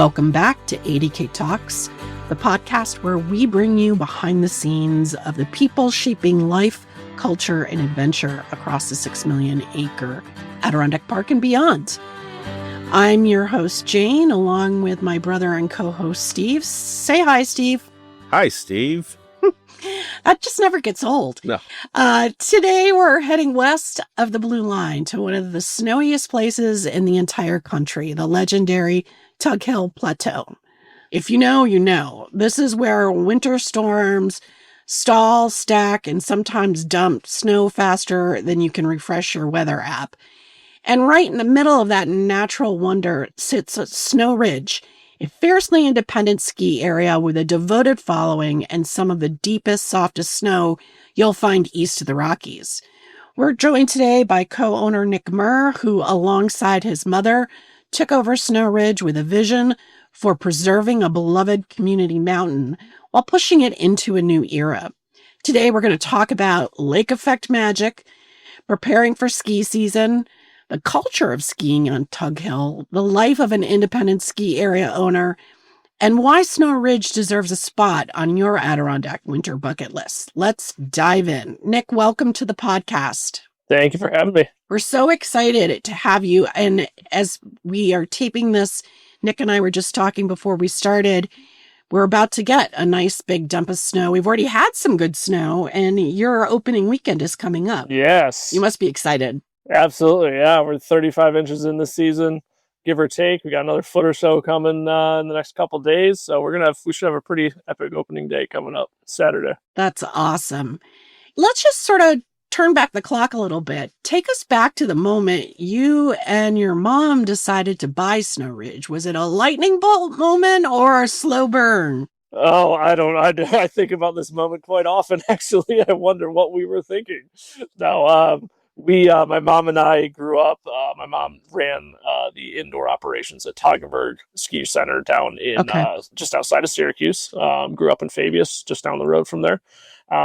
Welcome back to 80K Talks, the podcast where we bring you behind the scenes of the people shaping life, culture, and adventure across the 6 million acre Adirondack Park and beyond. I'm your host, Jane, along with my brother and co-host, Steve. Say hi, Steve. Hi, Steve. That just never gets old. No. Today, we're heading west of the Blue Line to one of the snowiest places in the entire country, the legendary Tug Hill Plateau. If you know, you know. This is where winter storms stall, stack, and sometimes dump snow faster than you can refresh your weather app. And right in the middle of that natural wonder sits a Snow Ridge, a fiercely independent ski area with a devoted following and some of the deepest, softest snow you'll find east of the Rockies. We're joined today by co-owner Nick Mir, who, alongside his mother, took over Snow Ridge with a vision for preserving a beloved community mountain while pushing it into a new era. Today, we're going to talk about lake effect magic, preparing for ski season, the culture of skiing on Tug Hill, the life of an independent ski area owner, and why Snow Ridge deserves a spot on your Adirondack winter bucket list. Let's dive in. Nick, welcome to the podcast. Thank you for having me. We're so excited to have you. And as we are taping this, Nick and I were just talking before we started, we're about to get a nice big dump of snow. We've already had some good snow, and your opening weekend is coming up. Yes. You must be excited. Absolutely, yeah. We're 35 inches in this season, give or take. We got another foot or so coming in the next couple of days. So we should have a pretty epic opening day coming up Saturday. That's awesome. Let's just sort of turn back the clock a little bit. Take us back to the moment you and your mom decided to buy Snow Ridge. Was it a lightning bolt moment or a slow burn? Oh, I think about this moment quite often, actually. I wonder what we were thinking. No, my mom and I grew up. My mom ran the indoor operations at Toggenburg Ski Center down in just outside of Syracuse. Grew up in Fabius, just down the road from there.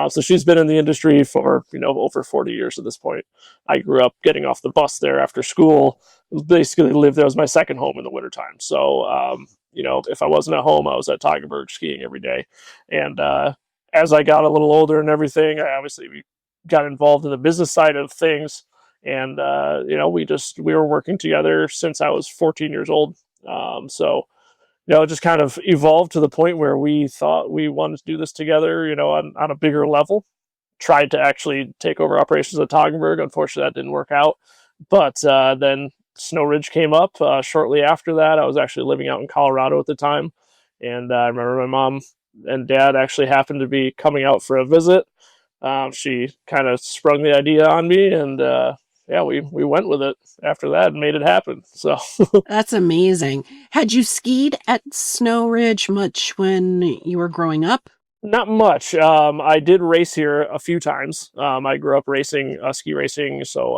So she's been in the industry for over 40 years at this point. I grew up getting off the bus there after school. Basically lived there. It was my second home in the wintertime. So if I wasn't at home, I was at Toggenburg skiing every day. And as I got a little older and everything, we got involved in the business side of things, and we were working together since I was 14 years old. It just kind of evolved to the point where we thought we wanted to do this together, on a bigger level. Tried to actually take over operations at Toggenburg. Unfortunately, that didn't work out. But then Snow Ridge came up shortly after that. I was actually living out in Colorado at the time, and I remember my mom and dad actually happened to be coming out for a visit. She kind of sprung the idea on me, and we went with it after that and made it happen. So That's amazing. Had you skied at Snow Ridge much when you were growing up? Not much. I did race here a few times. I grew up racing, ski racing, so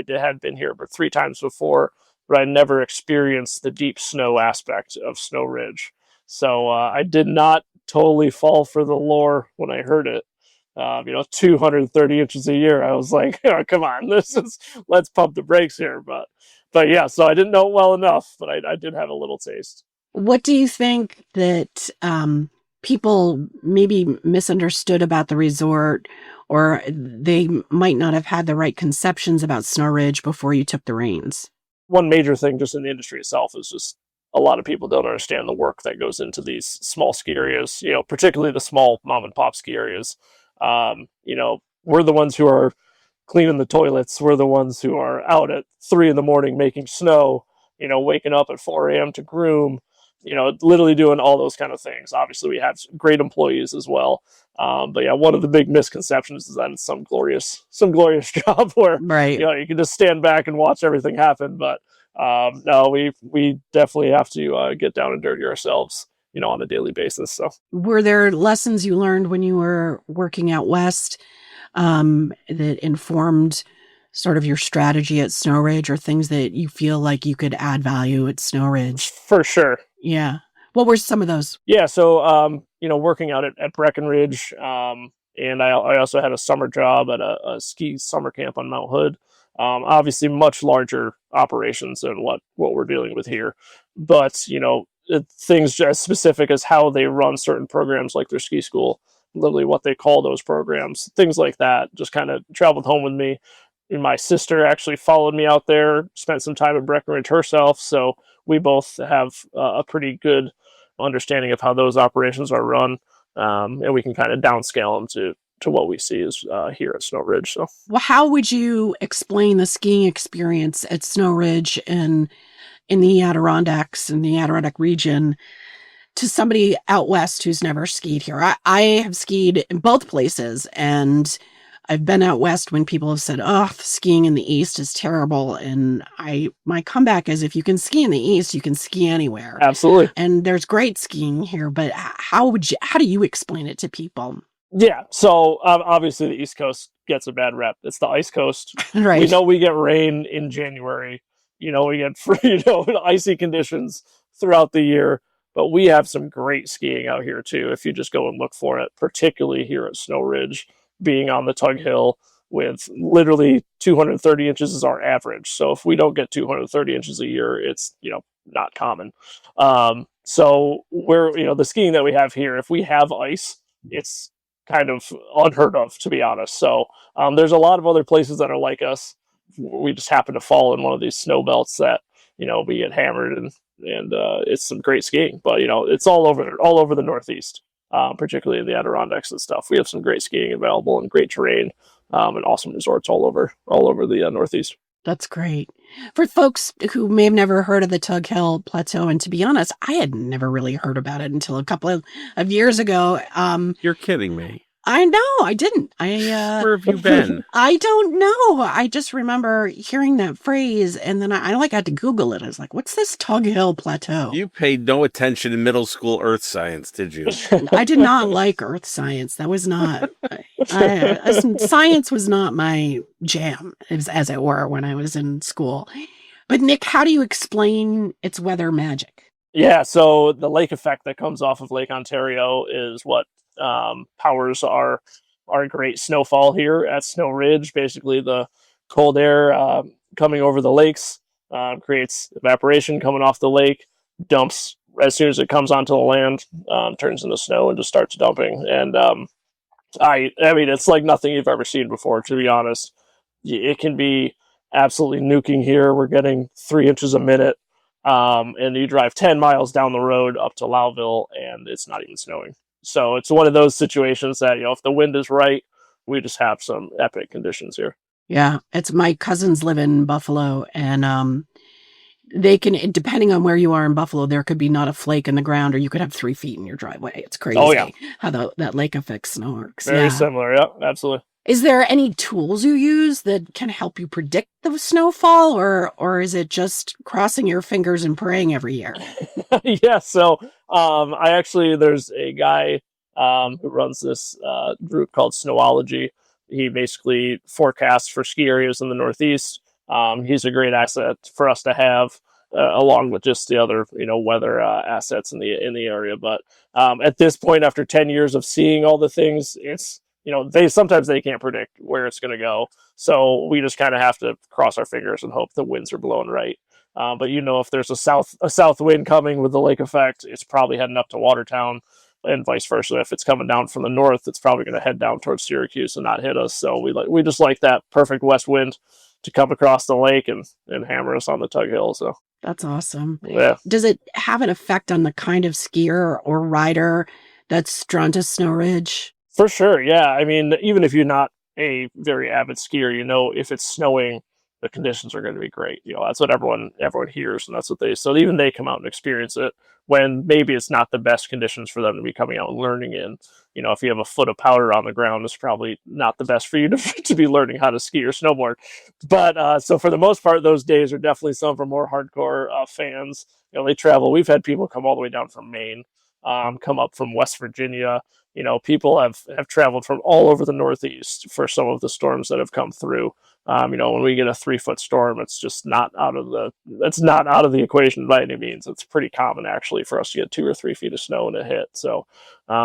had been here but 3 times before, but I never experienced the deep snow aspect of Snow Ridge. So I did not totally fall for the lure when I heard it. 230 inches a year. I was like, oh, come on, let's pump the brakes here. But yeah, so I didn't know it well enough, but I did have a little taste. What do you think that people maybe misunderstood about the resort, or they might not have had the right conceptions about Snow Ridge before you took the reins? One major thing just in the industry itself is just a lot of people don't understand the work that goes into these small ski areas, particularly the small mom and pop ski areas. We're the ones who are cleaning the toilets. We're the ones who are out at 3 a.m. making snow, waking up at 4 a.m. to groom, literally doing all those kind of things. Obviously, we have great employees as well. But yeah, one of the big misconceptions is that it's some glorious job where, right, you can just stand back and watch everything happen. But no, we definitely have to get down and dirty ourselves, on a daily basis. So were there lessons you learned when you were working out west that informed sort of your strategy at Snow Ridge, or things that you feel like you could add value at Snow Ridge? For sure. Yeah. What were some of those? Yeah. So, working out at Breckenridge, and I also had a summer job at a ski summer camp on Mount Hood. Obviously much larger operations than what we're dealing with here. But, things as specific as how they run certain programs, like their ski school, literally what they call those programs, things like that. Just kind of traveled home with me. And my sister actually followed me out there, spent some time at Breckenridge herself, so we both have a pretty good understanding of how those operations are run, and we can kind of downscale them to what we see is here at Snow Ridge. So, Well, how would you explain the skiing experience at Snow Ridge and in the Adirondacks in the Adirondack region to somebody out west who's never skied here? I have skied in both places, and I've been out west when people have said, "Oh, skiing in the east is terrible." And my comeback is, if you can ski in the east, you can ski anywhere. absolutely. And there's great skiing here, but how do you explain it to people? Yeah, so obviously the East Coast gets a bad rep. It's the ice coast. Right. We know we get rain in January. We get icy conditions throughout the year. But we have some great skiing out here too. If you just go and look for it, particularly here at Snow Ridge, being on the Tug Hill with literally 230 inches is our average. So if we don't get 230 inches a year, it's not common. So we're the skiing that we have here, if we have ice, it's kind of unheard of, to be honest. So there's a lot of other places that are like us. We just happen to fall in one of these snow belts that we get hammered, and it's some great skiing. But it's all over the Northeast, particularly in the Adirondacks and stuff. We have some great skiing available and great terrain, and awesome resorts all over the Northeast. That's great. For folks who may have never heard of the Tug Hill Plateau, and to be honest, I had never really heard about it until a couple of years ago. You're kidding me. I know, I didn't. Where have you been? I don't know. I just remember hearing that phrase, and then I had to Google it. I was like, what's this Tug Hill Plateau? You paid no attention in middle school earth science, did you? I did not like earth science. That was not, science was not my jam, as it were, when I was in school. But Nick, how do you explain its weather magic? Yeah, so the lake effect that comes off of Lake Ontario is what powers our great snowfall here at Snow Ridge. Basically, the cold air coming over the lakes creates evaporation coming off the lake, dumps as soon as it comes onto the land, turns into snow and just starts dumping. And I mean, it's like nothing you've ever seen before, to be honest. It can be absolutely nuking here. We're getting 3 inches a minute. And you drive 10 miles down the road up to Lowville, and it's not even snowing. So it's one of those situations that, if the wind is right, we just have some epic conditions here. Yeah, it's my cousins live in Buffalo, and they can, depending on where you are in Buffalo, there could be not a flake in the ground, or you could have 3 feet in your driveway. It's crazy. Oh, yeah. How that lake effect snow works. Very similar. Yeah, absolutely. Is there any tools you use that can help you predict the snowfall, or is it just crossing your fingers and praying every year? Yeah, so there's a guy who runs this group called Snowology. He basically forecasts for ski areas in the Northeast. He's a great asset for us to have, along with just the other weather assets in the area. But at this point, after 10 years of seeing all the things, it's sometimes they can't predict where it's going to go. So we just kind of have to cross our fingers and hope the winds are blowing right. But if there's a south wind coming with the lake effect, it's probably heading up to Watertown, and vice versa. If it's coming down from the north, it's probably going to head down towards Syracuse and not hit us. So we just like that perfect west wind to come across the lake and hammer us on the Tug Hill. So that's awesome. Yeah. Does it have an effect on the kind of skier or rider that's drawn to Snow Ridge? For sure, yeah. I mean, even if you're not a very avid skier, if it's snowing, the conditions are going to be great. That's what everyone hears, and that's what so even they come out and experience it when maybe it's not the best conditions for them to be coming out and learning in. If you have a foot of powder on the ground, it's probably not the best for you to be learning how to ski or snowboard. But so for the most part, those days are definitely some for more hardcore fans. They travel. We've had people come all the way down from Maine, come up from West Virginia. People have traveled from all over the Northeast for some of the storms that have come through. When we get a 3-foot storm, it's just not out of the equation by any means. It's pretty common actually for us to get 2 or 3 feet of snow in a hit. So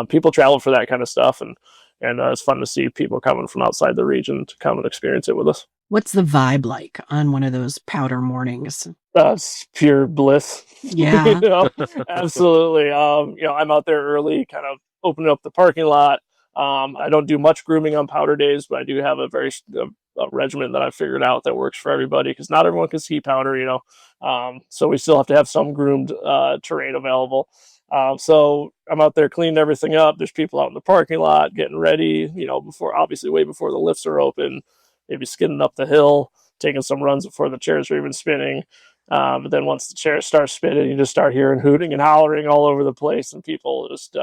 people travel for that kind of stuff, and it's fun to see people coming from outside the region to come and experience it with us. What's the vibe like on one of those powder mornings? That's pure bliss. Yeah. Absolutely. I'm out there early, kind of opening up the parking lot. I don't do much grooming on powder days, but I do have a regimen that I've figured out that works for everybody because not everyone can see powder. So we still have to have some groomed terrain available. So I'm out there cleaning everything up. There's people out in the parking lot getting ready, obviously way before the lifts are open, maybe skidding up the hill, taking some runs before the chairs are even spinning. But then once the chairs start spinning, you just start hearing hooting and hollering all over the place, and people just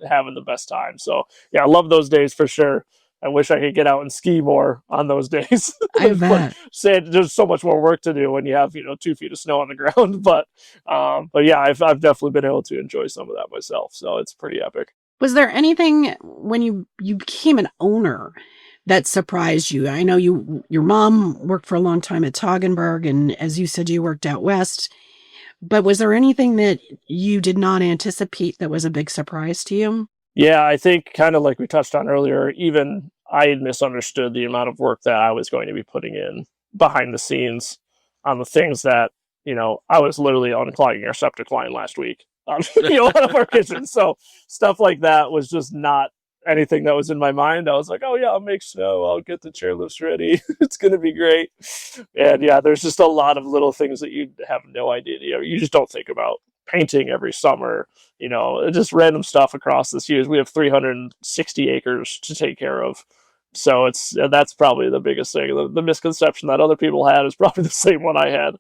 having the best time. So yeah, I love those days for sure. I wish I could get out and ski more on those days. I bet. There's so much more work to do when you have 2 feet of snow on the ground. But yeah, I've definitely been able to enjoy some of that myself. So it's pretty epic. Was there anything when you became an owner that surprised you? I know your mom worked for a long time at Toggenburg, and as you said, you worked out west. But was there anything that you did not anticipate that was a big surprise to you? Yeah, I think kind of like we touched on earlier, even I had misunderstood the amount of work that I was going to be putting in behind the scenes on the things that, I was literally unclogging our septic line last week out of our kitchen. So stuff like that was just not anything that was in my mind. I was like, oh yeah, I'll make snow. I'll get the chairlifts ready. It's going to be great. And yeah, there's just a lot of little things that you have no idea. You just don't think about painting every summer, just random stuff across this year. We have 360 acres to take care of. So that's probably the biggest thing. The misconception that other people had is probably the same one I had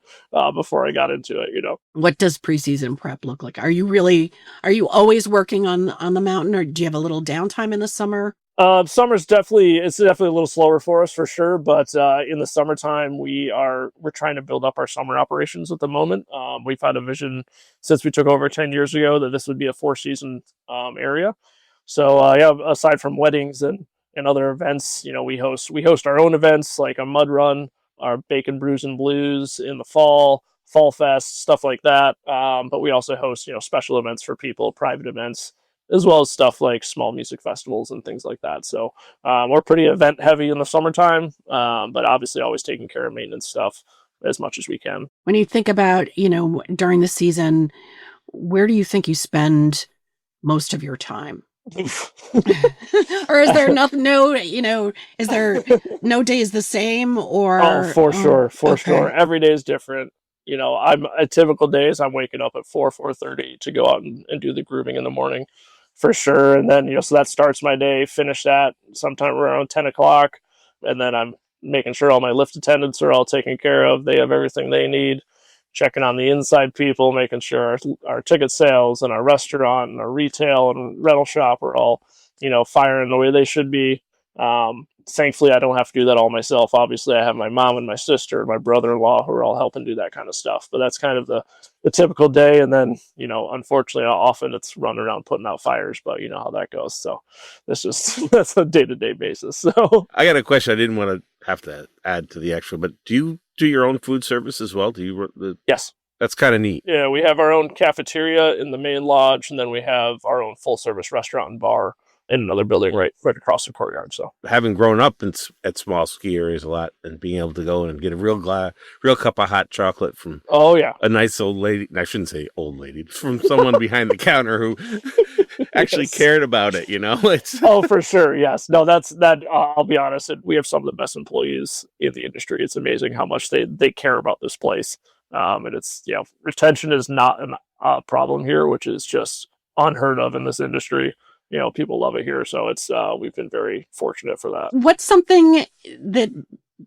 before I got into it. What does preseason prep look like? Are you always working on the mountain, or do you have a little downtime in the summer? Summer's definitely a little slower for us for sure, but in the summertime we're trying to build up our summer operations at the moment. We've had a vision since we took over 10 years ago that this would be a 4 season area. So yeah, aside from weddings and other events, we host our own events like a mud run, our bacon brews and blues in the fall fest, stuff like that. But we also host special events for people, private events, as well as stuff like small music festivals and things like that. So we're pretty event heavy in the summertime, but obviously always taking care of maintenance stuff as much as we can. When you think about, during the season, where do you think you spend most of your time? Or is there nothing, is there no day is the same, or? Oh, for sure. Okay. Sure. Every day is different. I'm a typical days I'm waking up at 4:30 to go out and do the grooming in the morning for sure. And then, so that starts my day, finish that sometime around 10 o'clock. And then I'm making sure all my lift attendants are all taken care of. They have everything they need, checking on the inside people, making sure our ticket sales and our restaurant and our retail and rental shop are all, firing the way they should be. Thankfully, I don't have to do that all myself. Obviously, I have my mom and my sister and my brother-in-law who are all helping do that kind of stuff. But that's kind of the typical day. And then, unfortunately, often it's running around putting out fires, but you know how that goes. So that's a day-to-day basis. So I got a question. I didn't want to have to add to the extra, but do you do your own food service as well? yes. That's kind of neat. Yeah, we have our own cafeteria in the main lodge, and then we have our own full-service restaurant and bar in another building right across the courtyard. So having grown up at small ski areas a lot and being able to go in and get a real cup of hot chocolate from a nice old lady, I shouldn't say old lady, from someone behind the counter who actually cared about it, It's oh, for sure. Yes. No, that. I'll be honest. We have some of the best employees in the industry. It's amazing how much they care about this place. And it's, retention is not a problem here, which is just unheard of in this industry. People love it here. So it's, we've been very fortunate for that. What's something that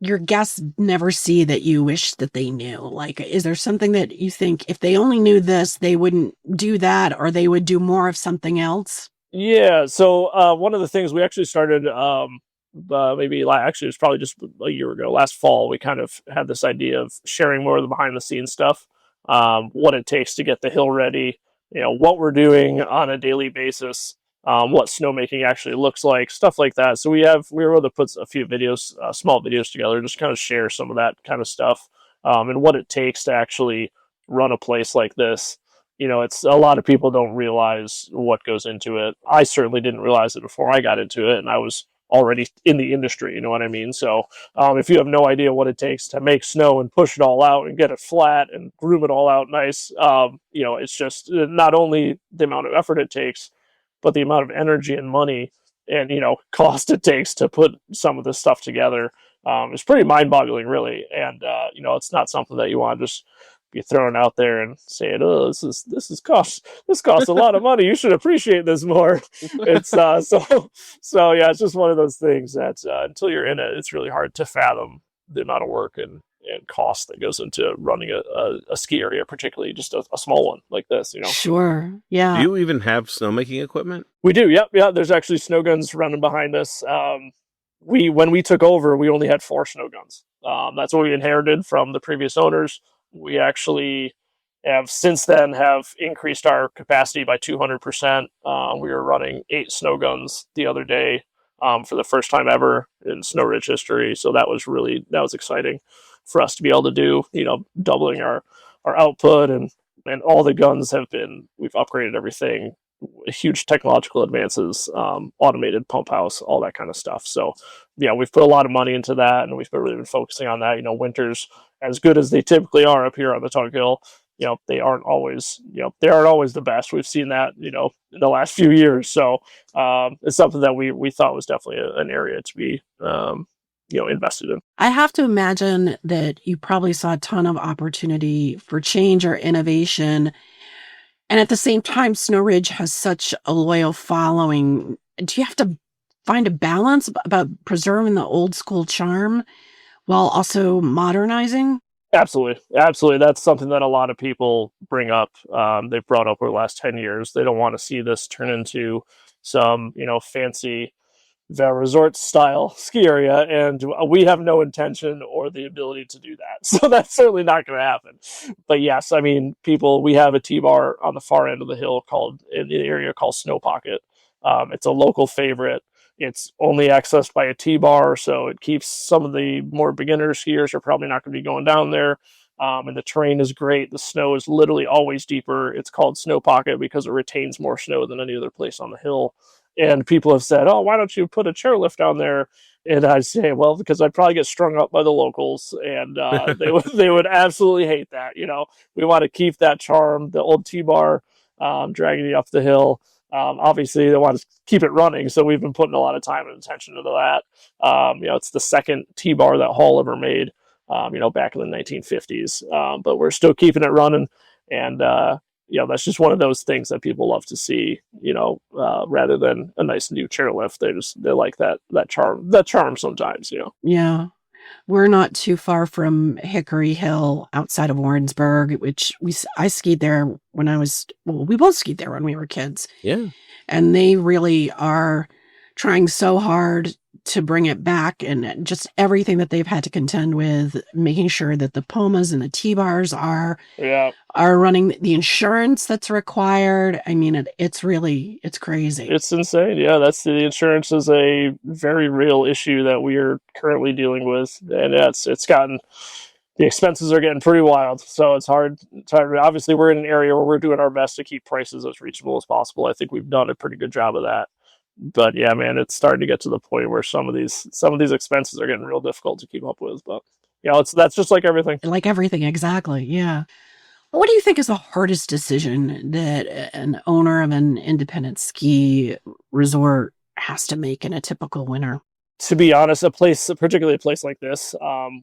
your guests never see that you wish that they knew? Like, is there something that you think if they only knew this, they wouldn't do that, or they would do more of something else? Yeah. So, one of the things we actually started, actually it was probably just a year ago, last fall, we kind of had this idea of sharing more of the behind the scenes stuff, what it takes to get the hill ready, what we're doing on a daily basis, what snowmaking actually looks like, stuff like that. So we were able to put a few videos, small videos together, just kind of share some of that kind of stuff, and what it takes to actually run a place like this. It's a lot of people don't realize what goes into it. I certainly didn't realize it before I got into it, and I was already in the industry. You know what I mean? So if you have no idea what it takes to make snow and push it all out and get it flat and groom it all out nice, it's just not only the amount of effort it takes, but the amount of energy and money and cost it takes to put some of this stuff together is pretty mind-boggling, really. And it's not something that you want to just be thrown out there and saying, "Oh, this costs a lot of money. You should appreciate this more." It's so yeah, it's just one of those things that until you're in it, it's really hard to fathom the amount of work and cost that goes into running a ski area, particularly just a small one like this. Sure, yeah. Do you even have snowmaking equipment? We do. Yep. Yeah. There's actually snow guns running behind us. When we took over, we only had 4 snow guns. That's what we inherited from the previous owners. We actually have since then have increased our capacity by 200%. We were running 8 snow guns the other day for the first time ever in Snow Ridge history. So that was exciting for us to be able to do, doubling our output, and all the guns we've upgraded everything, huge technological advances, automated pump house, all that kind of stuff. So yeah, we've put a lot of money into that, and we've really been focusing on that. Winters, as good as they typically are up here on the Tug Hill, they aren't always the best. We've seen that, in the last few years. So it's something that we thought was definitely an area to be, invested in. I have to imagine that you probably saw a ton of opportunity for change or innovation. And at the same time, Snow Ridge has such a loyal following. Do you have to find a balance about preserving the old school charm while also modernizing? Absolutely. That's something that a lot of people bring up. They've brought up over the last 10 years. They don't want to see this turn into some, fancy resort style ski area, and we have no intention or the ability to do that. So that's certainly not going to happen. But yes, I mean, we have a T-bar on the far end of the hill in the area called Snow Pocket. It's a local favorite. It's only accessed by a T-bar, so it keeps some of the more beginner skiers are probably not going to be going down there. And the terrain is great. The snow is literally always deeper. It's called Snow Pocket because it retains more snow than any other place on the hill. And people have said, "Oh, why don't you put a chairlift down there?" And I say, "Well, because I'd probably get strung up by the locals, and they would absolutely hate that." We want to keep that charm, the old T-bar, dragging you up the hill. Obviously, they want to keep it running, so we've been putting a lot of time and attention to that. It's the second T-bar that Hall ever made, back in the 1950s, but we're still keeping it running, and that's just one of those things that people love to see, rather than a nice new chairlift. They like that charm sometimes, Yeah. We're not too far from Hickory Hill outside of Warrensburg, which I skied there we both skied there when we were kids. Yeah. And they really are trying so hard to bring it back, and just everything that they've had to contend with, making sure that the Pumas and the T-bars are running, the insurance that's required. I mean, it's crazy. It's insane. Yeah, the insurance is a very real issue that we are currently dealing with, and the expenses are getting pretty wild. So it's hard. Obviously, we're in an area where we're doing our best to keep prices as reasonable as possible. I think we've done a pretty good job of that. But yeah, man, it's starting to get to the point where some of these expenses are getting real difficult to keep up with. But that's just like everything. Like everything, exactly. Yeah. What do you think is the hardest decision that an owner of an independent ski resort has to make in a typical winter? To be honest, particularly a place like this,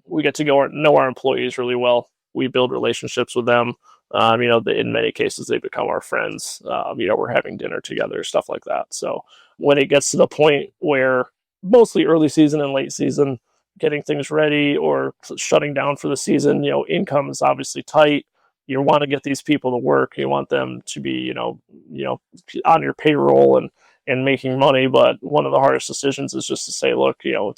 we get to know our employees really well. We build relationships with them. In many cases, they become our friends. We're having dinner together, stuff like that. So when it gets to the point where mostly early season and late season, getting things ready or shutting down for the season, income is obviously tight. You want to get these people to work. You want them to be, on your payroll and making money. But one of the hardest decisions is just to say, look, now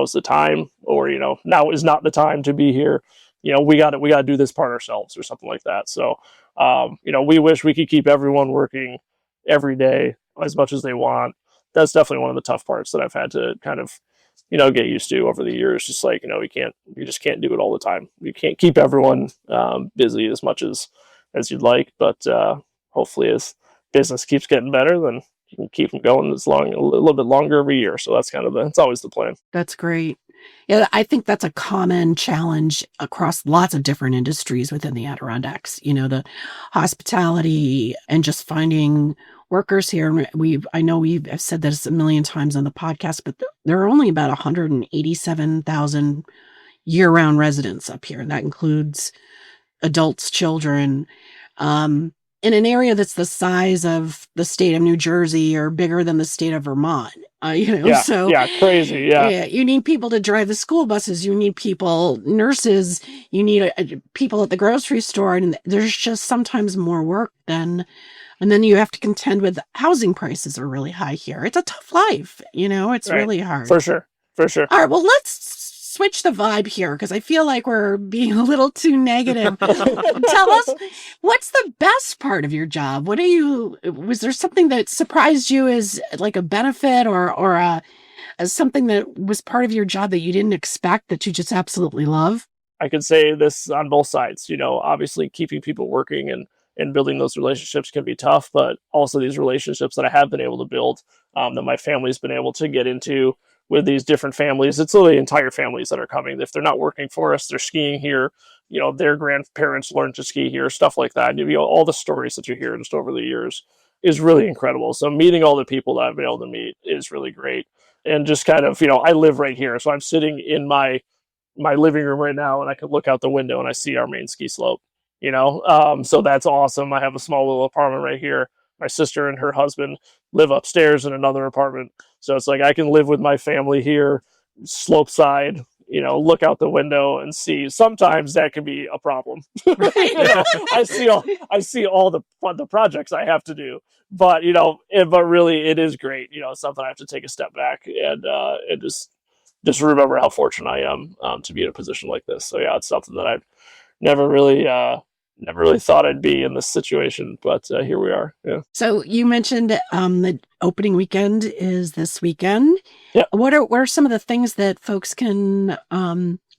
is the time, or, now is not the time to be here. We got to do this part ourselves or something like that. So, we wish we could keep everyone working every day as much as they want. That's definitely one of the tough parts that I've had to kind of, get used to over the years. Just like, you just can't do it all the time. You can't keep everyone busy as much as you'd like, but hopefully as business keeps getting better, then you can keep them going a little bit longer every year. So that's that's always the plan. That's great. Yeah, I think that's a common challenge across lots of different industries within the Adirondacks. The hospitality and just finding workers here. I know we've said this a million times on the podcast, but there are only about 187,000 year-round residents up here. And that includes adults, children, in an area that's the size of the state of New Jersey or bigger than the state of Vermont. So crazy. Yeah. You need people to drive the school buses. You need people, nurses. You need people at the grocery store, and there's just sometimes more work and then you have to contend with housing prices are really high here. It's a tough life. It's really hard. For sure. All right. Well, let's switch the vibe here because I feel like we're being a little too negative. Tell us, what's the best part of your job? Was there something that surprised you as like a benefit or as something that was part of your job that you didn't expect that you just absolutely love? I could say this on both sides. Obviously keeping people working and building those relationships can be tough, but also these relationships that I have been able to build, that my family's been able to get into with these different families. It's literally entire families that are coming. If they're not working for us, they're skiing here. Their grandparents learned to ski here, stuff like that. All the stories that you hear just over the years is really incredible. So meeting all the people that I've been able to meet is really great. And just kind of, I live right here. So I'm sitting in my living room right now and I can look out the window and I see our main ski slope, so that's awesome. I have a small little apartment right here. My sister and her husband live upstairs in another apartment. So it's like I can live with my family here, slope side, look out the window and see. Sometimes that can be a problem. I see all the projects I have to do, but really it is great. Something I have to take a step back and just remember how fortunate I am to be in a position like this. So yeah, it's something that I've never really thought I'd be in this situation, but here we are. Yeah. So you mentioned the opening weekend is this weekend. Yeah. What are some of the things that folks can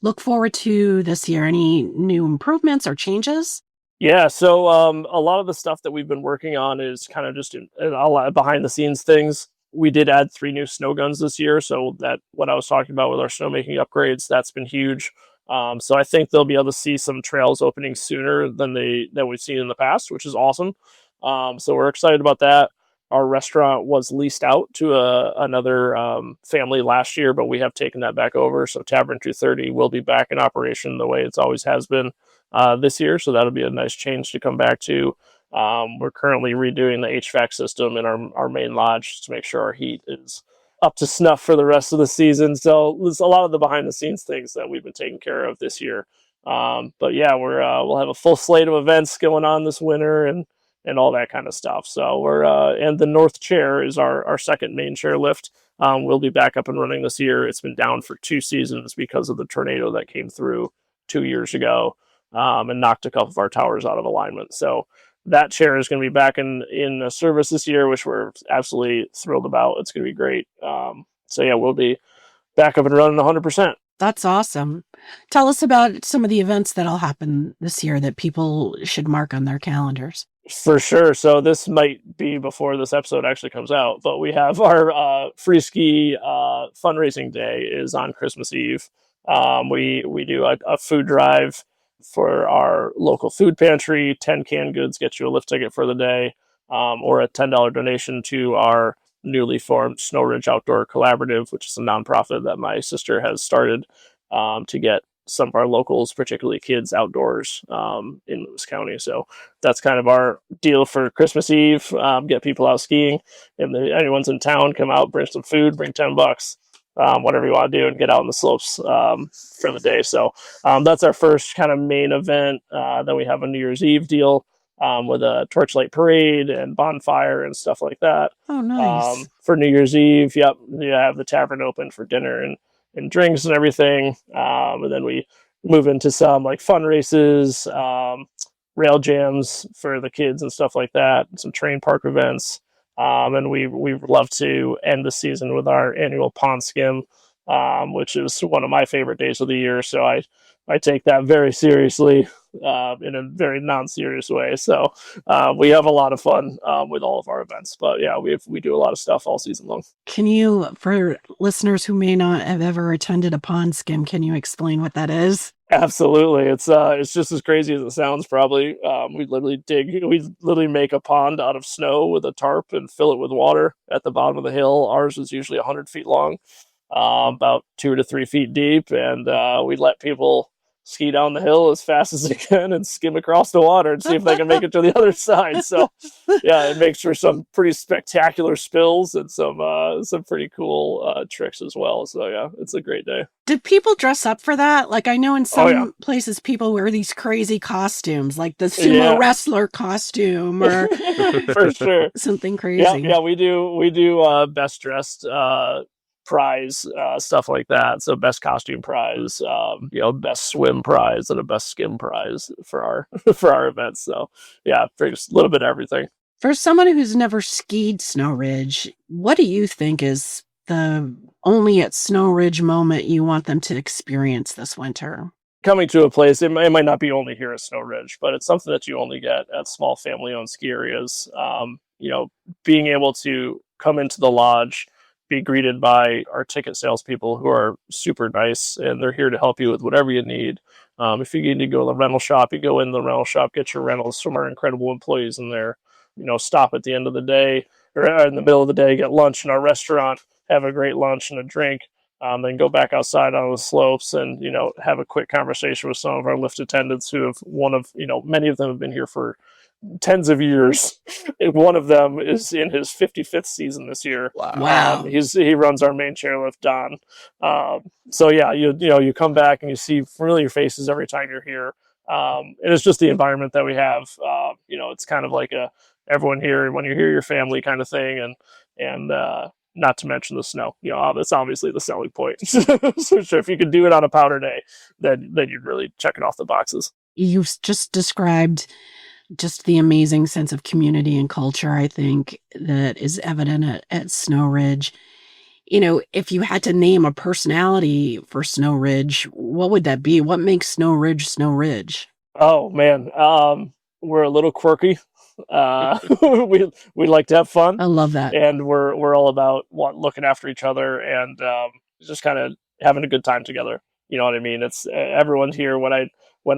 look forward to this year? Any new improvements or changes? Yeah. So a lot of the stuff that we've been working on is kind of just a lot of behind the scenes things. We did add 3 new snow guns this year. So that what I was talking about with our snowmaking upgrades, that's been huge. So I think they'll be able to see some trails opening sooner than we've seen in the past, which is awesome. So we're excited about that. Our restaurant was leased out to another family last year, but we have taken that back over. So Tavern 230 will be back in operation the way it's always has been this year. So that'll be a nice change to come back to. We're currently redoing the HVAC system in our main lodge to make sure our heat is up to snuff for the rest of the season. So there's a lot of the behind the scenes things that we've been taking care of this year. But yeah, we'll have a full slate of events going on this winter and all that kind of stuff. So and the North Chair is our second main chairlift. We'll be back up and running this year. It's been down for 2 seasons because of the tornado that came through 2 years ago, and knocked a couple of our towers out of alignment. So that chair is going to be back in service this year, which we're absolutely thrilled about. It's going to be great. So yeah, we'll be back up and running 100%. That's awesome. Tell us about some of the events that'll happen this year that people should mark on their calendars. For sure. So this might be before this episode actually comes out, but we have our free ski fundraising day is on Christmas Eve. We do a food drive for our local food pantry. 10 canned goods get you a lift ticket for the day, or a $10 donation to our newly formed Snow Ridge Outdoor Collaborative, which is a nonprofit that my sister has started to get some of our locals, particularly kids, outdoors in Lewis County. So that's kind of our deal for Christmas Eve. Get people out skiing. If anyone's in town, come out, bring some food, bring $10. Whatever you want to do and get out on the slopes for the day. So that's our first kind of main event. Then we have a New Year's Eve deal with a torchlight parade and bonfire and stuff like that. Oh, nice. For New Year's Eve, yep, you have the tavern open for dinner and drinks and everything. And then we move into some like fun races, rail jams for the kids and stuff like that, and some train park events. And we love to end the season with our annual pond skim, which is one of my favorite days of the year. So I take that very seriously. in a very non-serious way. So we have a lot of fun with all of our events. But yeah, we do a lot of stuff all season long. Can you, for listeners who may not have ever attended a pond skim, can you explain what that is? Absolutely, it's just as crazy as it sounds. Probably, we literally make a pond out of snow with a tarp and fill it with water at the bottom of the hill. Ours is usually 100 feet long, about 2 to 3 feet deep, and we let people ski down the hill as fast as they can and skim across the water and see if they can make it to the other side. So, yeah, it makes for some pretty spectacular spills and some pretty cool tricks as well. So, yeah, it's a great day. Did people dress up for that? Like, I know in some places people wear these crazy costumes, like the sumo wrestler costume or for sure something crazy. Yeah, we do best dressed prize, stuff like that. So best costume prize, best swim prize, and a best skim prize for our for our events. So yeah, just a little bit of everything. For someone who's never skied Snow Ridge, what do you think is the only at Snow Ridge moment you want them to experience this winter? Coming to a place, it might not be only here at Snow Ridge, but it's something that you only get at small family-owned ski areas. Being able to come into the lodge, be greeted by our ticket salespeople who are super nice, and they're here to help you with whatever you need. If you need to go to the rental shop, you go in the rental shop, get your rentals from our incredible employees in there. Stop at the end of the day or in the middle of the day, get lunch in our restaurant, have a great lunch and a drink. Then go back outside on the slopes and, have a quick conversation with some of our lift attendants who have many of them have been here for tens of years. One of them is in his 55th season this year. Wow. He runs our main chairlift, Don. So yeah, you come back and you see familiar faces every time you're here. And it's just the environment that we have. It's kind of like everyone here, when you're here, your family kind of thing. And not to mention the snow. That's obviously the selling point. So sure, if you could do it on a powder day, then you'd really check it off the boxes. You've just described just the amazing sense of community and culture, I think, that is evident at Snow Ridge. If you had to name a personality for Snow Ridge, what would that be? What makes Snow Ridge Snow Ridge? Oh, man. We're a little quirky. We like to have fun. I love that. And we're all about looking after each other and just kind of having a good time together. You know what I mean? It's everyone here. When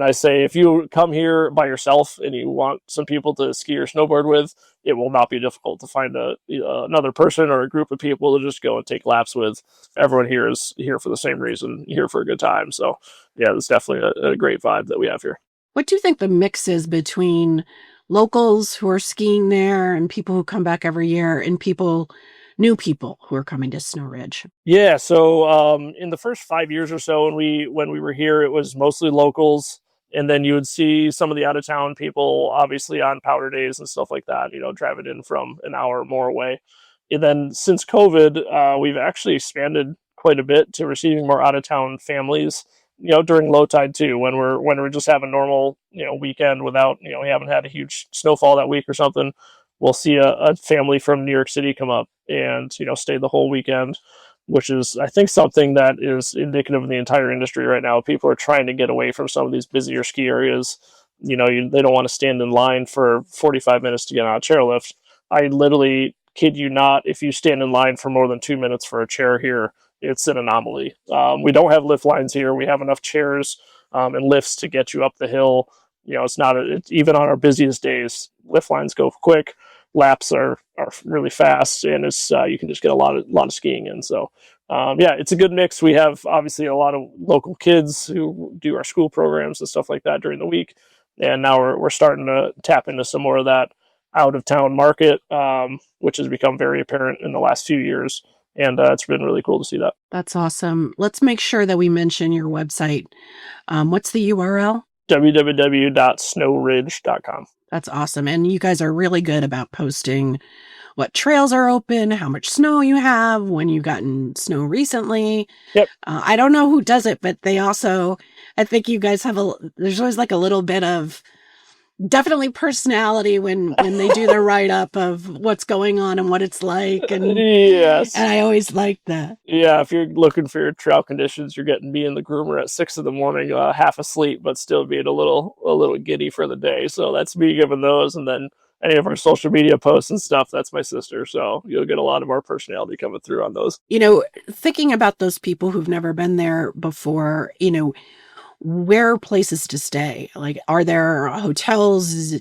I say, if you come here by yourself and you want some people to ski or snowboard with, it will not be difficult to find another person or a group of people to just go and take laps with. Everyone here is here for the same reason, here for a good time. So yeah, it's definitely a great vibe that we have here. What do you think the mix is between locals who are skiing there and people who come back every year and new people who are coming to Snow Ridge? Yeah, so in the first 5 years or so when we were here, it was mostly locals, and then you would see some of the out-of-town people, obviously on powder days and stuff like that, driving in from an hour or more away. And then since COVID, we've actually expanded quite a bit to receiving more out-of-town families, during low tide too, when we're just having a normal, weekend without, we haven't had a huge snowfall that week or something. We'll see a family from New York City come up and, stay the whole weekend, which is, I think, something that is indicative of the entire industry right now. People are trying to get away from some of these busier ski areas. They don't want to stand in line for 45 minutes to get on a chairlift. I literally kid you not, if you stand in line for more than 2 minutes for a chair here, it's an anomaly. We don't have lift lines here. We have enough chairs and lifts to get you up the hill. It's even on our busiest days, lift lines go quick, laps are really fast, and it's you can just get a lot of skiing in. So it's a good mix. We have obviously a lot of local kids who do our school programs and stuff like that during the week, and now we're starting to tap into some more of that out of town market, which has become very apparent in the last few years. And it's been really cool to see that. That's awesome. Let's make sure that we mention your website. What's the URL? www.snowridge.com. That's awesome. And you guys are really good about posting what trails are open, how much snow you have, when you've gotten snow recently. Yep. I don't know who does it, but they also, I think you guys have there's always like a little bit of definitely personality when they do the write-up of what's going on and what it's like. And yes. And I always like that. Yeah, if you're looking for your trout conditions, you're getting me and the groomer at 6 a.m, half asleep, but still being a little giddy for the day. So that's me giving those. And then any of our social media posts and stuff, that's my sister. So you'll get a lot of our personality coming through on those. Thinking about those people who've never been there before, where are places to stay? Like, are there hotels?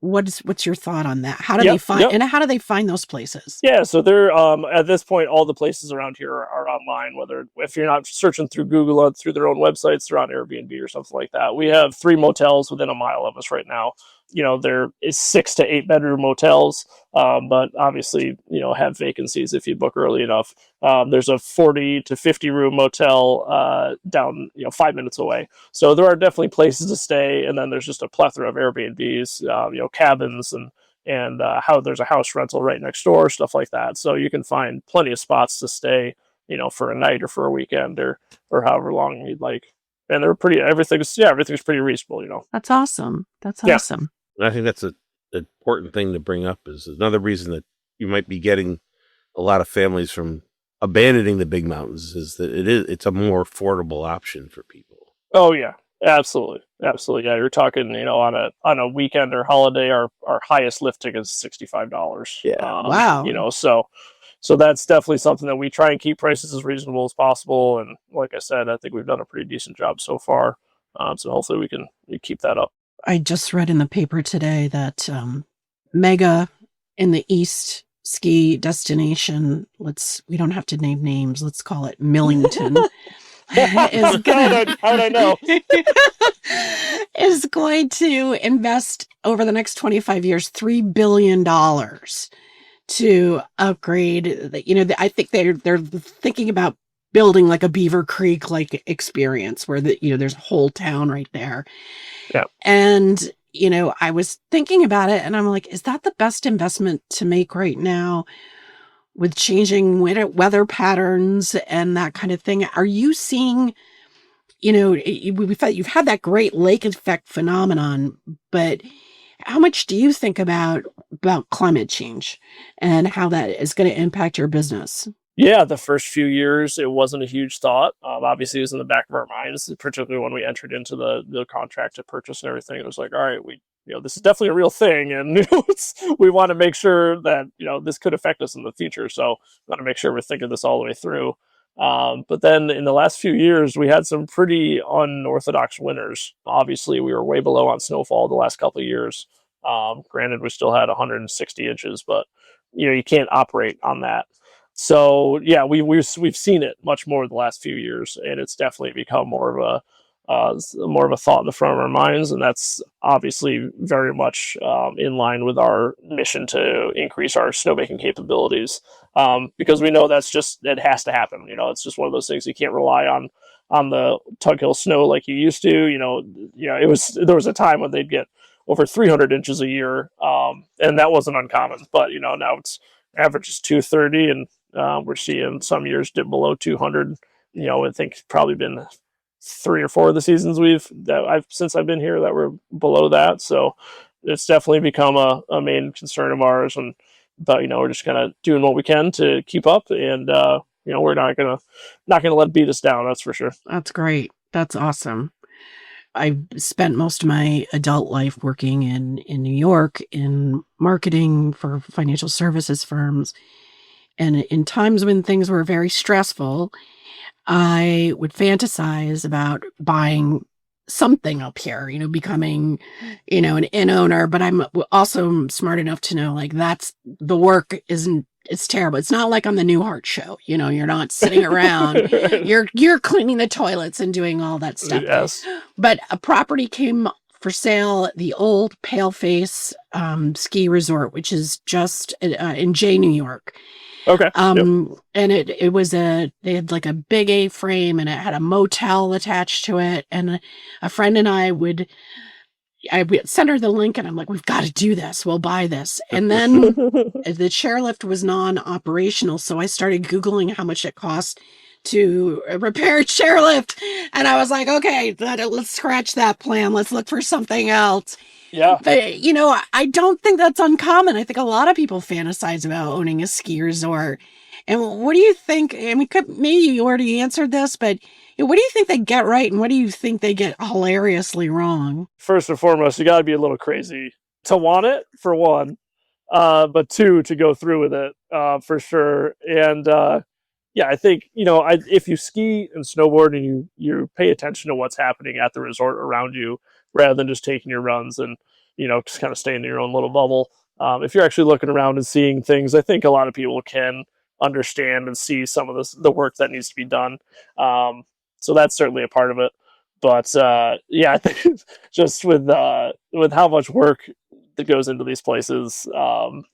What's your thought on that? How do they find and how do they find those places? Yeah, so they're at this point, all the places around here are online. Whether if you're not searching through Google through their own websites, they're on Airbnb or something like that. We have 3 motels within a mile of us right now. There is 6 to 8 bedroom motels, but obviously, have vacancies if you book early enough. There's a 40 to 50 room motel down, 5 minutes away. So there are definitely places to stay, and then there's just a plethora of Airbnbs, cabins and how there's a house rental right next door, stuff like that. So you can find plenty of spots to stay, for a night or for a weekend or however long you'd like. And they're everything's pretty reasonable. That's awesome. That's awesome. I think that's an important thing to bring up. Is another reason that you might be getting a lot of families from abandoning the big mountains is that it's a more affordable option for people. Oh yeah, absolutely. Yeah, you're talking, on a weekend or holiday, our highest lift ticket is $65. Yeah. Wow. So that's definitely something that we try and keep prices as reasonable as possible. And like I said, I think we've done a pretty decent job so far. So hopefully we can keep that up. I just read in the paper today that Mega in the East ski destination, we don't have to name names, let's call it Millington. How would I know? Is going to invest over the next 25 years $3 billion to upgrade. I think they're thinking about building like a Beaver Creek like experience where there's a whole town right there. Yeah. And I was thinking about it and I'm like, is that the best investment to make right now with changing weather patterns and that kind of thing? Are you seeing, you've had that great lake effect phenomenon, but how much do you think about climate change and how that is going to impact your business? Yeah, the first few years, it wasn't a huge thought. Obviously, it was in the back of our minds, particularly when we entered into the contract to purchase and everything. It was like, all right, this is definitely a real thing, and we want to make sure that this could affect us in the future. So we want to make sure we're thinking this all the way through. But then in the last few years, we had some pretty unorthodox winters. Obviously, we were way below on snowfall the last couple of years. Granted, we still had 160 inches, but you can't operate on that. So yeah, we've seen it much more the last few years, and it's definitely become more of a thought in the front of our minds, and that's obviously very much in line with our mission to increase our snowmaking capabilities, because we know it has to happen. It's just one of those things you can't rely on the Tug Hill snow like you used to. There was a time when they'd get over 300 inches a year, and that wasn't uncommon. But now it's average is 230, and we're seeing some years dip below 200. I think it's probably been 3 or 4 of the seasons since I've been here that were below that. So it's definitely become a main concern of ours, but we're just kind of doing what we can to keep up, and we're not gonna let it beat us down. That's for sure. That's great. That's awesome. I've spent most of my adult life working in New York in marketing for financial services firms. And in times when things were very stressful, I would fantasize about buying something up here, becoming, an inn owner. But I'm also smart enough to know, like, the work it's terrible. It's not like on the Newhart show. You're not sitting around. You're cleaning the toilets and doing all that stuff. Yes. But a property came for sale, the old Paleface ski resort, which is just in Jay, New York. Okay. And it was they had like a big A-frame, and it had a motel attached to it. And a friend and I would send her the link, and I'm like, we've got to do this. We'll buy this. And then the chairlift was non-operational. So I started Googling how much it cost to repair a chairlift. And I was like, okay, let's scratch that plan. Let's look for something else. Yeah. But, I don't think that's uncommon. I think a lot of people fantasize about owning a ski resort. And what do you think? I mean, maybe you already answered this, but what do you think they get right and what do you think they get hilariously wrong? First and foremost, you got to be a little crazy to want it, for one, but two, to go through with it, for sure. And yeah, I think, if you ski and snowboard and you pay attention to what's happening at the resort around you rather than just taking your runs and, just kind of staying in your own little bubble. If you're actually looking around and seeing things, I think a lot of people can understand and see some of the work that needs to be done. So that's certainly a part of it. But yeah, I think just with how much work that goes into these places,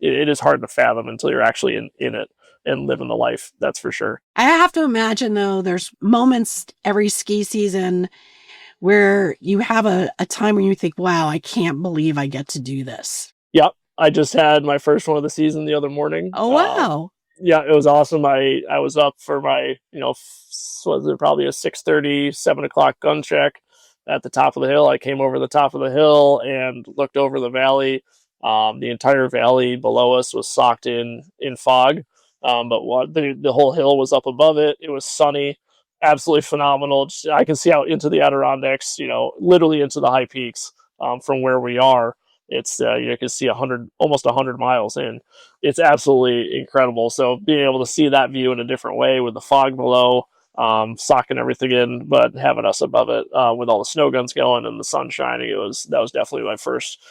it is hard to fathom until you're actually in it and living the life. That's for sure. I have to imagine, though, there's moments every ski season where you have a time when you think, wow, I can't believe I get to do this. Yep. I just had my first one of the season the other morning. Oh, wow. Yeah, it was awesome. I was up for my, was it probably a 6:30, 7 o'clock gun check at the top of the hill. I came over the top of the hill and looked over the valley. The entire valley below us was socked in fog, but the whole hill was up above it. It was sunny, absolutely phenomenal. I can see out into the Adirondacks, literally into the high peaks from where we are. It's you can see almost 100 miles in. It's absolutely incredible. So being able to see that view in a different way with the fog below, socking everything in, but having us above it with all the snow guns going and the sun shining, that was definitely my first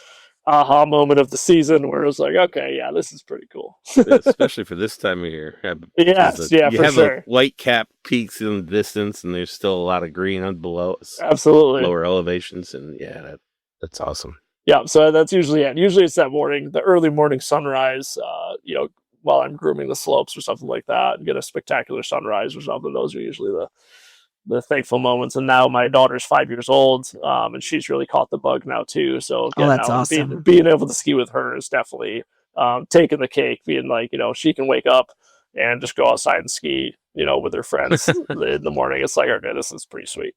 aha moment of the season where it was like, okay, yeah, this is pretty cool. Especially for this time of year. Yes, yeah, you for have sure. White cap peaks in the distance, and there's still a lot of green on below us. Absolutely. Lower elevations, and yeah, that's awesome. Yeah, so that's usually it. Usually it's that morning, the early morning sunrise, while I'm grooming the slopes or something like that, and get a spectacular sunrise or something. Those are usually the thankful moments. And now my daughter's 5 years old, and she's really caught the bug now too. So that's awesome. Being able to ski with her is definitely taking the cake. Being like, she can wake up and just go outside and ski, with her friends in the morning. It's like, okay, this is pretty sweet.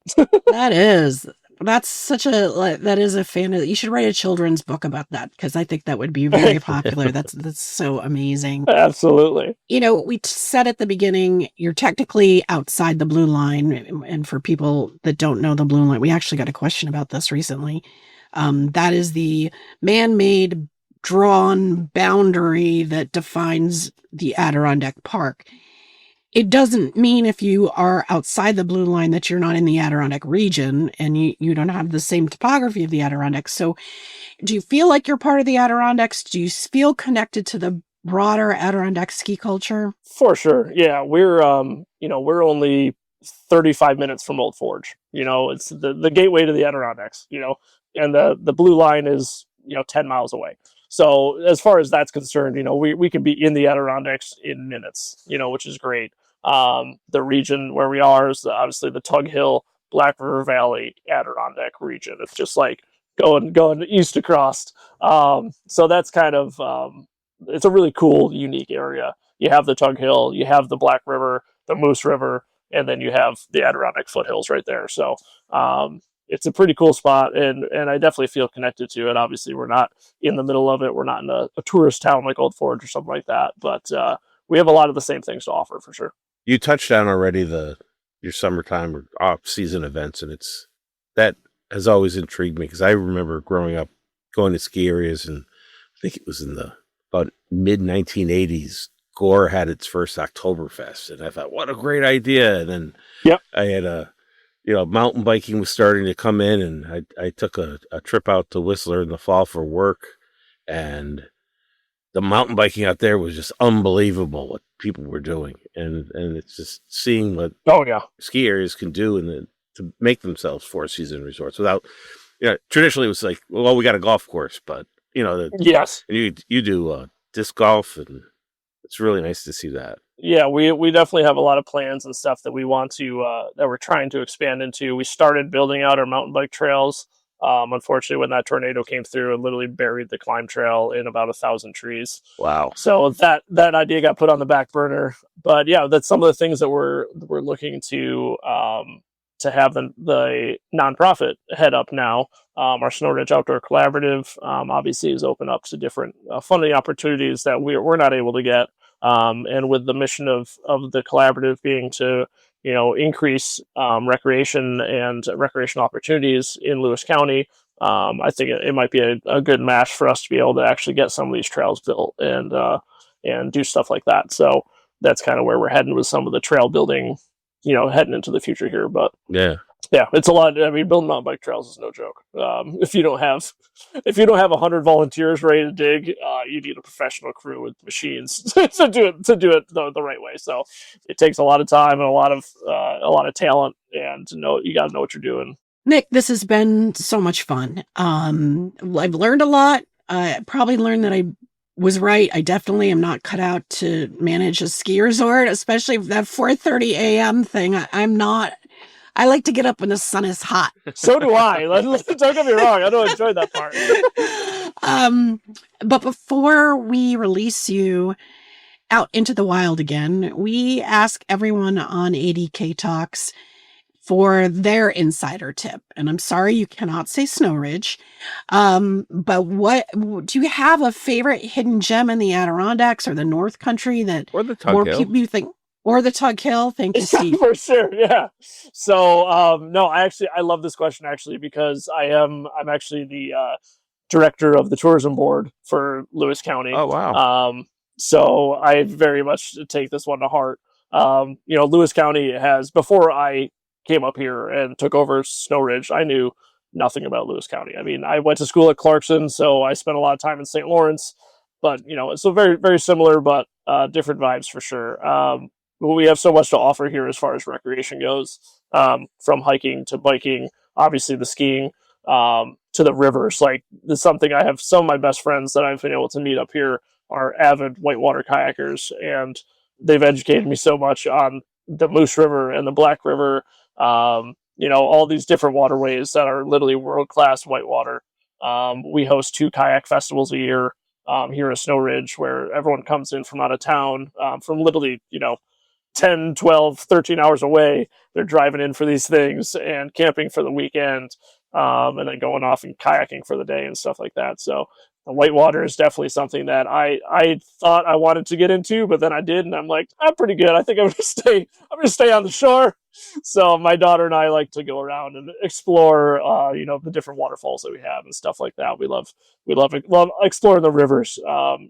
That is. That is a fan of, you should write a children's book about that because I think that would be very popular. That's so amazing. Absolutely. We said at the beginning, you're technically outside the blue line. And for people that don't know the blue line, we actually got a question about this recently. That is the man-made drawn boundary that defines the Adirondack Park. It doesn't mean if you are outside the blue line that you're not in the Adirondack region and you don't have the same topography of the Adirondacks. So do you feel like you're part of the Adirondacks? Do you feel connected to the broader Adirondack ski culture? For sure. Yeah. We're only 35 minutes from Old Forge. It's the gateway to the Adirondacks, and the blue line is, 10 miles away. So as far as that's concerned, we can be in the Adirondacks in minutes, which is great. The region where we are is obviously the Tug Hill, Black River Valley, Adirondack region. It's just like going east across. So that's kind of, it's a really cool, unique area. You have the Tug Hill, you have the Black River, the Moose River, and then you have the Adirondack foothills right there. So, it's a pretty cool spot, and I definitely feel connected to it. Obviously, we're not in the middle of it. We're not in a tourist town like Old Forge or something like that, but we have a lot of the same things to offer for sure. You touched on already your summertime or off-season events, and that has always intrigued me because I remember growing up going to ski areas, and I think it was in about mid-1980s, Gore had its first Oktoberfest, and I thought, what a great idea. And then I had mountain biking was starting to come in, and I took a trip out to Whistler in the fall for work, and the mountain biking out there was just unbelievable what people were doing. And it's just seeing what ski areas can do to make themselves four-season resorts without, traditionally it was like, well, we got a golf course, but, yes. And you do disc golf, and it's really nice to see that. Yeah, we definitely have a lot of plans and stuff that we want to that we're trying to expand into. We started building out our mountain bike trails Unfortunately, when that tornado came through, it literally buried the climb trail in about 1,000 trees. Wow. So that idea got put on the back burner. But yeah, that's some of the things that we're looking to have the nonprofit head up now. Our Snow Ridge Outdoor Collaborative obviously is open up to different funding opportunities that we're not able to get. And with the mission of the collaborative being to increase recreation and recreational opportunities in Lewis County, I think it might be a good match for us to be able to actually get some of these trails built and do stuff like that. So that's kind of where we're heading with some of the trail building, heading into the future here. But yeah, it's a lot. I mean, building mountain bike trails is no joke. If you don't have 100 volunteers ready to dig, you need a professional crew with machines to do it the right way. So it takes a lot of time and a lot of talent, and you got to know what you're doing. Nick, this has been so much fun. I've learned a lot. I probably learned that I was right. I definitely am not cut out to manage a ski resort, especially that 4:30 a.m. thing. I'm not. I like to get up when the sun is hot. So do I. Don't get me wrong. I don't enjoy that part. But before we release you out into the wild again, we ask everyone on ADK Talks for their insider tip. And I'm sorry you cannot say Snow Ridge. But what do you have a favorite hidden gem in the Adirondacks or the North Country that or the Tug more Hill. people you think, or the Tug Hill? Thank you, Steve. For sure. Yeah. So, no, I love this question actually, because I'm actually the director of the tourism board for Lewis County. Oh, wow. So I very much take this one to heart. Lewis County has, before I came up here and took over Snow Ridge, I knew nothing about Lewis County. I mean, I went to school at Clarkson, so I spent a lot of time in St. Lawrence, but it's so very, very similar, but different vibes for sure. We have so much to offer here as far as recreation goes, from hiking to biking, obviously the skiing, to the rivers. Like, this is something I have. Some of my best friends that I've been able to meet up here are avid whitewater kayakers, and they've educated me so much on the Moose River and the Black River, all these different waterways that are literally world-class whitewater. We host 2 kayak festivals a year here at Snow Ridge, where everyone comes in from out of town, from literally, 10, 12, 13 hours away. They're driving in for these things and camping for the weekend, and then going off and kayaking for the day and stuff like that. So the whitewater is definitely something that I thought I wanted to get into, but then I did, and I'm like, I'm pretty good. I think I'm gonna stay on the shore. So my daughter and I like to go around and explore, the different waterfalls that we have and stuff like that. We love exploring the rivers.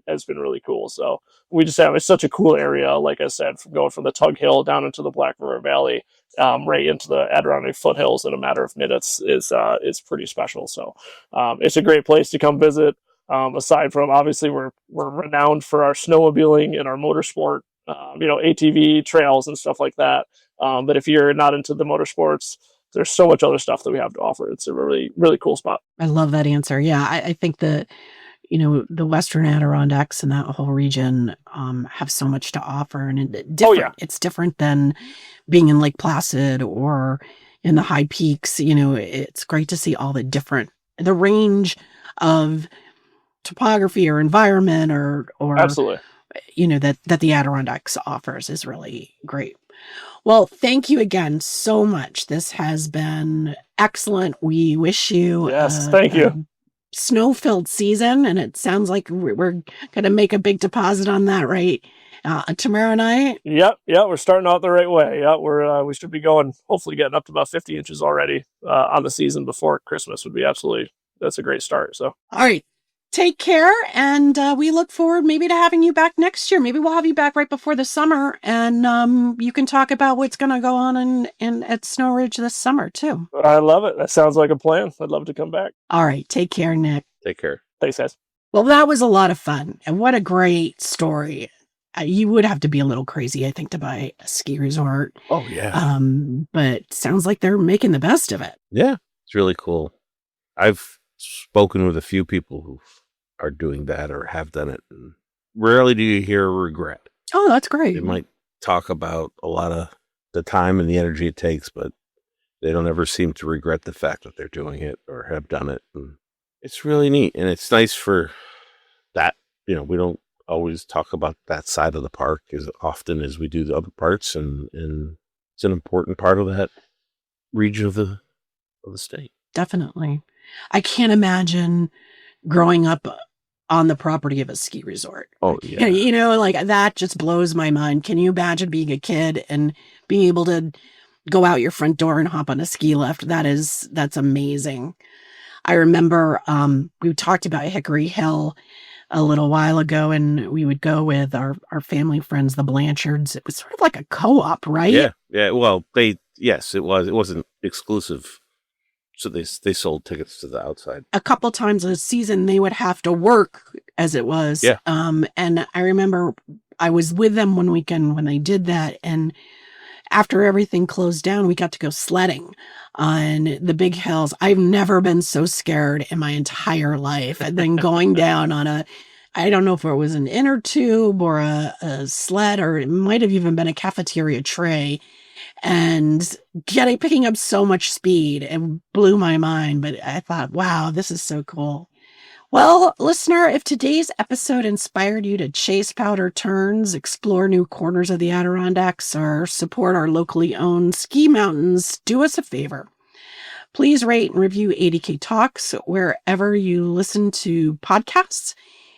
It's been really cool. So we just have, it's such a cool area. Like I said, going from the Tug Hill down into the Black River Valley, right into the Adirondack foothills in a matter of minutes is pretty special. So it's a great place to come visit. Aside from, obviously, we're renowned for our snowmobiling and our motorsport, ATV trails and stuff like that. But if you're not into the motorsports, there's so much other stuff that we have to offer. It's a really, really cool spot. I love that answer. Yeah, I think that, the Western Adirondacks and that whole region have so much to offer. And it's different than being in Lake Placid or in the high peaks. It's great to see all the range of topography or environment or Absolutely. That the Adirondacks offers is really great. Well, thank you again so much. This has been excellent. We wish you thank you. Snow-filled season, and it sounds like we're going to make a big deposit on that, right? Tomorrow night. Yep, we're starting out the right way. Yeah, we should be going, hopefully getting up to about 50 inches already on the season before Christmas would be that's a great start. So, all right. Take care, and we look forward maybe to having you back next year. Maybe we'll have you back right before the summer, and you can talk about what's going to go on at Snow Ridge this summer, too. I love it. That sounds like a plan. I'd love to come back. All right. Take care, Nick. Take care. Thanks, guys. Well, that was a lot of fun, and what a great story. You would have to be a little crazy, I think, to buy a ski resort. Oh, yeah. But sounds like they're making the best of it. Yeah, it's really cool. I've spoken with a few people who are doing that or have done it, and rarely do you hear regret. Oh, that's great. They might talk about a lot of the time and the energy it takes, but They don't ever seem to regret the fact that they're doing it or have done it. And it's really neat. And it's nice for that. We don't always talk about that side of the park as often as we do the other parts. And it's an important part of that region of the state. Definitely. I can't imagine growing up on the property of a ski resort. Oh, yeah. Like that just blows my mind. Can you imagine being a kid and being able to go out your front door and hop on a ski lift? That's amazing. I remember we talked about Hickory Hill a little while ago, and we would go with our family friends, the Blanchards. It was sort of like a co-op, right? Yeah. Yeah. Well, yes, it was. It wasn't exclusive. So they sold tickets to the outside. A couple times a season, they would have to work as it was. Yeah. And I remember I was with them one weekend when they did that. And after everything closed down, we got to go sledding on the big hills. I've never been so scared in my entire life. And then going down on I don't know if it was an inner tube or a sled, or it might have even been a cafeteria tray. And picking up so much speed, it blew my mind. But I thought, wow, this is so cool. Well, listener, if today's episode inspired you to chase powder turns, explore new corners of the Adirondacks, or support our locally owned ski mountains, do us a favor. Please rate and review 80K Talks wherever you listen to podcasts.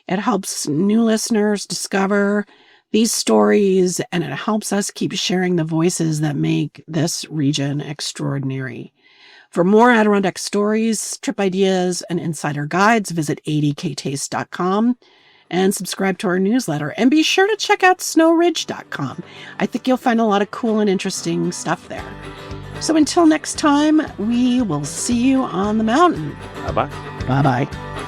It helps new listeners discover these stories, and it helps us keep sharing the voices that make this region extraordinary. For more Adirondack stories, trip ideas, and insider guides, visit 80ktaste.com and subscribe to our newsletter. And be sure to check out snowridge.com. I think you'll find a lot of cool and interesting stuff there. So until next time, we will see you on the mountain. Bye-bye. Bye-bye.